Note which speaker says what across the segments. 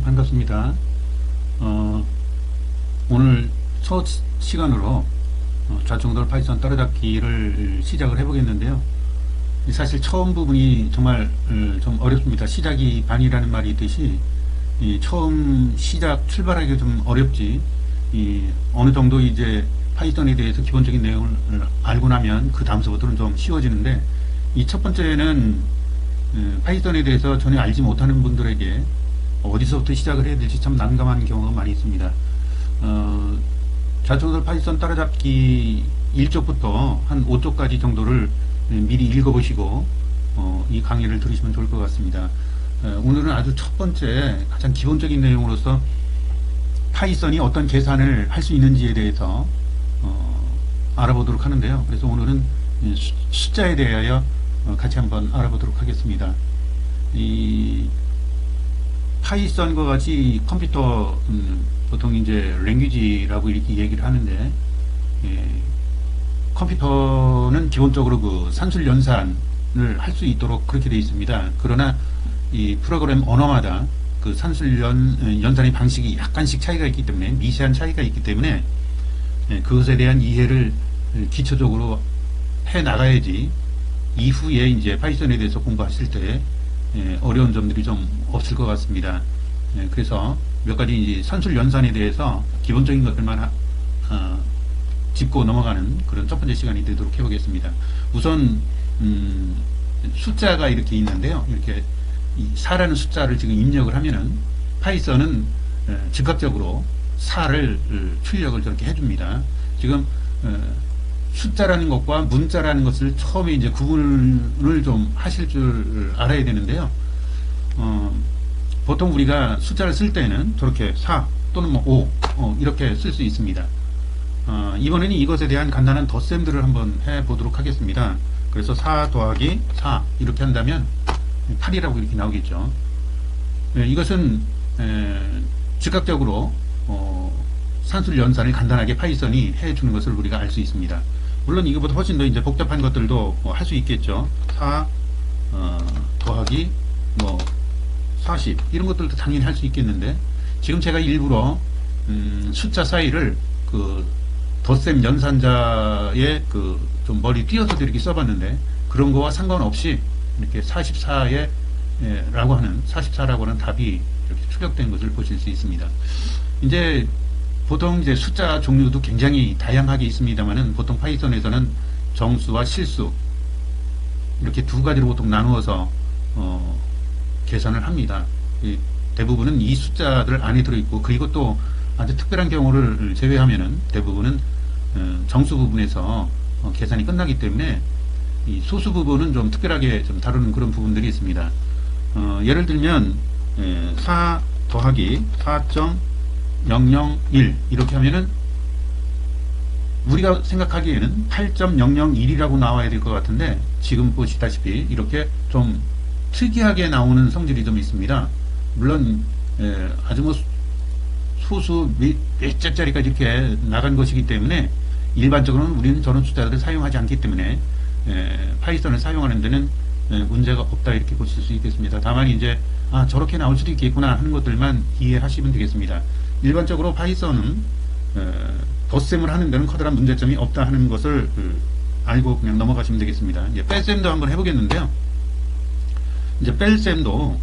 Speaker 1: 반갑습니다. 오늘 첫 시간으로 좌충돌 파이썬 따라잡기를 시작을 해보겠는데요. 사실 처음 부분이 정말 좀 어렵습니다. 시작이 반이라는 말이 있듯이 처음 시작 출발하기가 좀 어렵지, 어느 정도 이제 파이썬에 대해서 기본적인 내용을 알고 나면 그 다음서부터는 좀 쉬워지는데, 이 첫 번째는 파이썬에 대해서 전혀 알지 못하는 분들에게 어디서부터 시작을 해야 될지 참 난감한 경우가 많이 있습니다. 좌충돌 파이썬 따라잡기 1쪽부터 한 5쪽까지 정도를 미리 읽어보시고 이 강의를 들으시면 좋을 것 같습니다. 오늘은 아주 첫 번째 가장 기본적인 내용으로서 파이썬이 어떤 계산을 할 수 있는지에 대해서 알아보도록 하는데요. 그래서 오늘은 숫자에 대하여 같이 한번 알아보도록 하겠습니다. 이 파이썬과 같이 컴퓨터 보통 이제 랭귀지라고 이렇게 얘기를 하는데, 컴퓨터는 기본적으로 그 산술 연산을 할 수 있도록 그렇게 되어 있습니다. 그러나 이 프로그램 언어마다 그 산술 연산의 방식이 약간씩 차이가 있기 때문에, 미세한 차이가 있기 때문에 그것에 대한 이해를 기초적으로 해 나가야지 이후에 이제 파이썬에 대해서 공부하실 때 어려운 점들이 좀 없을 것 같습니다. 그래서 몇 가지 이제 산술 연산에 대해서 기본적인 것들만 짚고 넘어가는 그런 첫 번째 시간이 되도록 해보겠습니다. 우선 숫자가 이렇게 있는데요. 이렇게 4라는 숫자를 지금 입력을 하면은 파이썬은 즉각적으로 4를 출력을 저렇게 해줍니다. 지금 숫자라는 것과 문자라는 것을 처음에 이제 구분을 좀 하실 줄 알아야 되는데요. 보통 우리가 숫자를 쓸 때는 저렇게 4 또는 뭐 5 이렇게 쓸 수 있습니다. 이번에는 이것에 대한 간단한 덧셈들을 한번 해 보도록 하겠습니다. 그래서 4 더하기 4 이렇게 한다면 8이라고 이렇게 나오겠죠. 이것은 즉각적으로 산술 연산을 간단하게 파이썬이 해주는 것을 우리가 알 수 있습니다. 물론 이거보다 훨씬 더 이제 복잡한 것들도 할 수 있겠죠. 4 더하기 뭐 40 이런 것들도 당연히 할 수 있겠는데, 지금 제가 일부러 숫자 사이를 그 덧셈 연산자의 그 좀 머리 띄어서도 이렇게 써봤는데, 그런 거와 상관없이 이렇게 44에 라고 하는 44라고 하는 답이 이렇게 출력된 것을 보실 수 있습니다. 이제 보통 이제 숫자 종류도 굉장히 다양하게 있습니다만은, 보통 파이썬에서는 정수와 실수 이렇게 두 가지로 보통 나누어서 계산을 합니다. 대부분은 이 숫자들 안에 들어있고, 그리고 또 아주 특별한 경우를 제외하면은 대부분은 정수 부분에서 계산이 끝나기 때문에, 이 소수 부분은 좀 특별하게 좀 다루는 그런 부분들이 있습니다. 예를 들면 4 더하기 4.001 이렇게 하면은 우리가 생각하기에는 8.001이라고 나와야 될 것 같은데, 지금 보시다시피 이렇게 좀 특이하게 나오는 성질이 좀 있습니다. 물론 아주 뭐 소수 몇 자짜리까지 이렇게 나간 것이기 때문에, 일반적으로는 우리는 저런 숫자들을 사용하지 않기 때문에 파이썬을 사용하는 데는 문제가 없다 이렇게 보실 수 있겠습니다. 다만 이제 저렇게 나올 수도 있겠구나 하는 것들만 이해하시면 되겠습니다. 일반적으로 파이썬은 덧셈을 하는 데는 커다란 문제점이 없다 하는 것을 알고 그냥 넘어가시면 되겠습니다. 이제 뺄셈도 한번 해보겠는데요. 이제 뺄셈도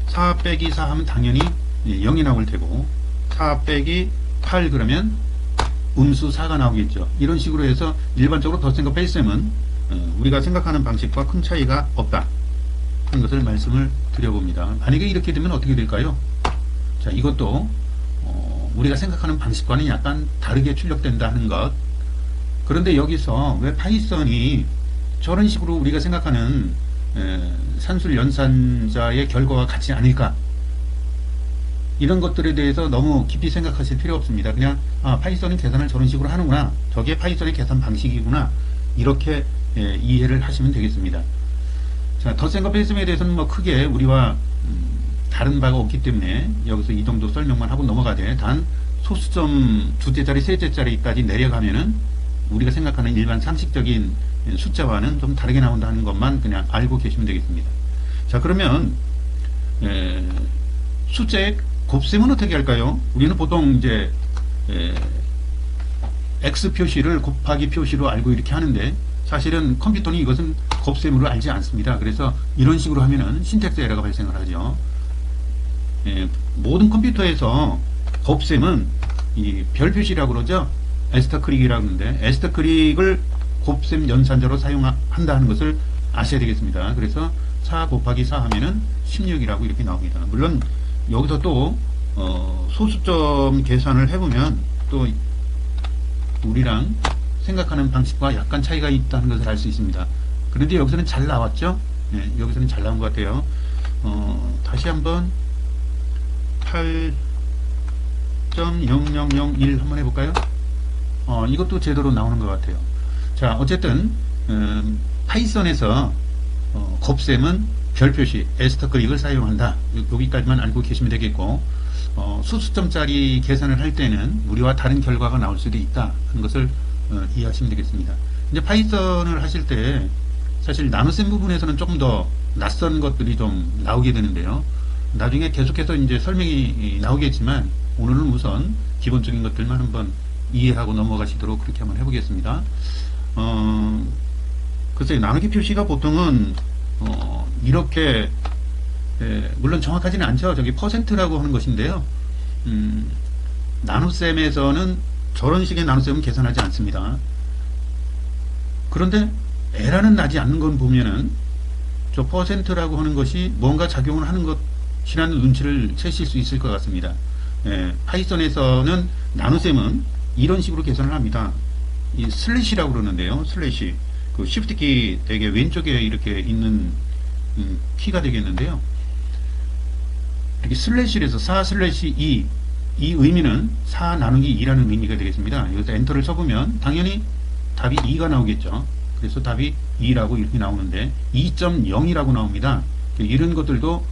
Speaker 1: 4 빼기 4 하면 당연히 0이 나올 테고, 4 빼기 8 그러면 음수 4가 나오겠죠. 이런 식으로 해서 일반적으로 덧셈과 뺄셈은 우리가 생각하는 방식과 큰 차이가 없다 하는 것을 말씀을 드려봅니다. 만약에 이렇게 되면 어떻게 될까요? 자, 이것도 우리가 생각하는 방식과는 약간 다르게 출력된다 하는 것. 그런데 여기서 왜 파이썬이 저런 식으로 우리가 생각하는 산술 연산자의 결과가 같지 않을까? 이런 것들에 대해서 너무 깊이 생각하실 필요 없습니다. 그냥 파이썬은 계산을 저런 식으로 하는구나, 저게 파이썬의 계산 방식이구나, 이렇게 이해를 하시면 되겠습니다. 자, 덧셈과 뺄셈에 대해서는 뭐 크게 우리와 다른 바가 없기 때문에 여기서 이 정도 설명만 하고 넘어가되, 단 소수점 두째짜리 세째짜리까지 내려가면은 우리가 생각하는 일반 상식적인 숫자와는 좀 다르게 나온다는 것만 그냥 알고 계시면 되겠습니다. 자, 그러면 숫자의 곱셈은 어떻게 할까요? 우리는 보통 이제 X 표시를 곱하기 표시로 알고 이렇게 하는데, 사실은 컴퓨터는 이것은 곱셈으로 알지 않습니다. 그래서 이런 식으로 하면은 신텍스 에러가 발생을 하죠. 모든 컴퓨터에서 곱셈은 이 별 표시라고 그러죠. 에스터크릭이라고 하는데, 에스터크릭을 곱셈 연산자로 사용한다는 것을 아셔야 되겠습니다. 그래서 4 곱하기 4 하면은 16이라고 이렇게 나옵니다. 물론 여기서 또 소수점 계산을 해보면 또 우리랑 생각하는 방식과 약간 차이가 있다는 것을 알 수 있습니다. 그런데 여기서는 잘 나왔죠? 네, 여기서는 잘 나온 것 같아요. 다시 한번 8.0001 한번 해볼까요? 이것도 제대로 나오는 것 같아요. 자, 어쨌든 파이썬에서 곱셈은 별 표시, 에스터크릭을 사용한다. 여기까지만 알고 계시면 되겠고, 수수점짜리 계산을 할 때는 우리와 다른 결과가 나올 수도 있다 하는 것을 이해하시면 되겠습니다. 이제 파이썬을 하실 때 사실 나눗셈 부분에서는 조금 더 낯선 것들이 좀 나오게 되는데요. 나중에 계속해서 이제 설명이 나오겠지만, 오늘은 우선 기본적인 것들만 한번 이해하고 넘어가시도록 그렇게 한번 해보겠습니다. 글쎄요, 나누기 표시가 보통은 이렇게 물론 정확하지는 않죠. 저기 퍼센트라고 하는 것인데요. 나눗셈에서는 저런 식의 나눗셈은 계산하지 않습니다. 그런데 에러는 나지 않는 건 보면은 저 퍼센트라고 하는 것이 뭔가 작용을 하는 것이라는 눈치를 채실 수 있을 것 같습니다. 파이썬에서는 나눗셈은 이런 식으로 계산을 합니다. 이 슬래시라고 그러는데요. 슬래시. 그 쉬프트 키 되게 왼쪽에 이렇게 있는 키가 되겠는데요. 이렇게 슬래시에서 4 슬래시 2, 이 의미는 4 나누기 2라는 의미가 되겠습니다. 여기서 엔터를 쳐보면 당연히 답이 2가 나오겠죠. 그래서 답이 2라고 이렇게 나오는데 2.0이라고 나옵니다. 이런 것들도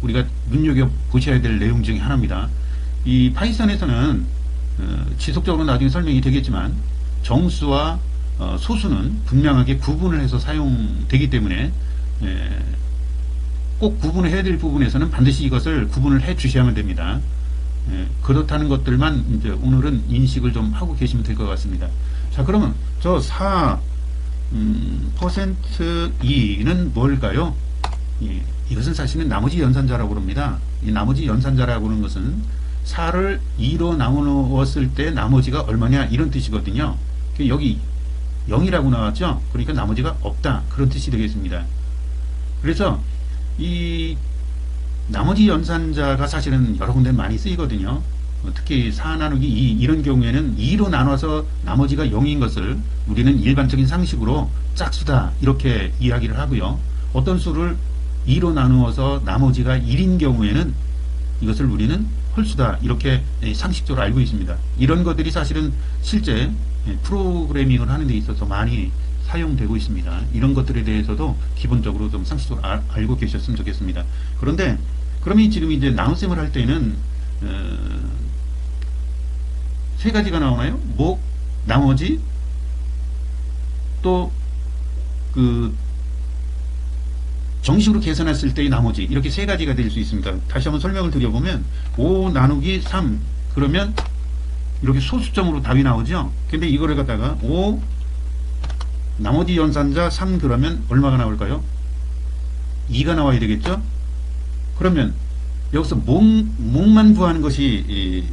Speaker 1: 우리가 눈여겨보셔야 될 내용 중에 하나입니다. 이 파이썬에서는 지속적으로 나중에 설명이 되겠지만 정수와 소수는 분명하게 구분을 해서 사용되기 때문에 꼭 구분을 해야 될 부분에서는 반드시 이것을 구분을 해 주셔야만 됩니다. 그렇다는 것들만 이제 오늘은 인식을 좀 하고 계시면 될 것 같습니다. 자, 그러면 저 4 %2는 뭘까요? 이것은 사실은 나머지 연산자라고 합니다. 이 나머지 연산자라고 하는 것은 4를 2로 나누었을 때 나머지가 얼마냐 이런 뜻이거든요. 여기 0이라고 나왔죠. 그러니까 나머지가 없다 그런 뜻이 되겠습니다. 그래서 이 나머지 연산자가 사실은 여러 군데 많이 쓰이거든요. 특히 4 나누기 2 이런 경우에는 2로 나눠서 나머지가 0인 것을 우리는 일반적인 상식으로 짝수다 이렇게 이야기를 하고요. 어떤 수를 2로 나누어서 나머지가 1인 경우에는 이것을 우리는 홀수다 이렇게 상식적으로 알고 있습니다. 이런 것들이 사실은 실제 프로그래밍을 하는 데 있어서 많이 사용되고 있습니다. 이런 것들에 대해서도 기본적으로 좀 상식적으로 알고 계셨으면 좋겠습니다. 그런데 그러면 지금 이제 나눗셈을 할 때는 세 가지가 나오나요? 나머지 또 그 정식으로 계산했을 때의 나머지 이렇게 세 가지가 될 수 있습니다. 다시 한번 설명을 드려보면 5 나누기 3 그러면 이렇게 소수점으로 답이 나오죠. 근데 이거를 갖다가 5 나머지 연산자 3 그러면 얼마가 나올까요? 2가 나와야 되겠죠. 그러면 여기서 몽만 구하는 것이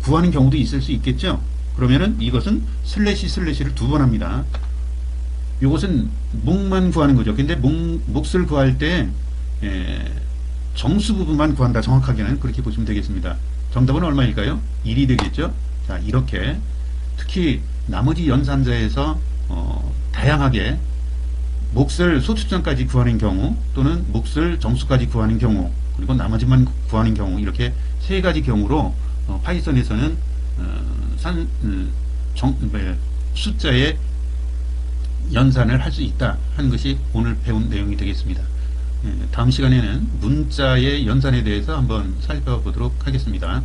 Speaker 1: 구하는 경우도 있을 수 있겠죠. 그러면은 이것은 슬래시를 두 번 합니다. 이것은 몽만 구하는 거죠. 근데 몫을 구할 때 정수 부분만 구한다. 정확하게는 그렇게 보시면 되겠습니다. 정답은 얼마일까요? 1이 되겠죠. 자, 이렇게 특히 나머지 연산자에서 다양하게 몫을 소수점까지 구하는 경우 또는 몫을 정수까지 구하는 경우 그리고 나머지만 구하는 경우 이렇게 세 가지 경우로 파이썬에서는 숫자의 연산을 할 수 있다 하는 것이 오늘 배운 내용이 되겠습니다. 다음 시간에는 문자의 연산에 대해서 한번 살펴보도록 하겠습니다.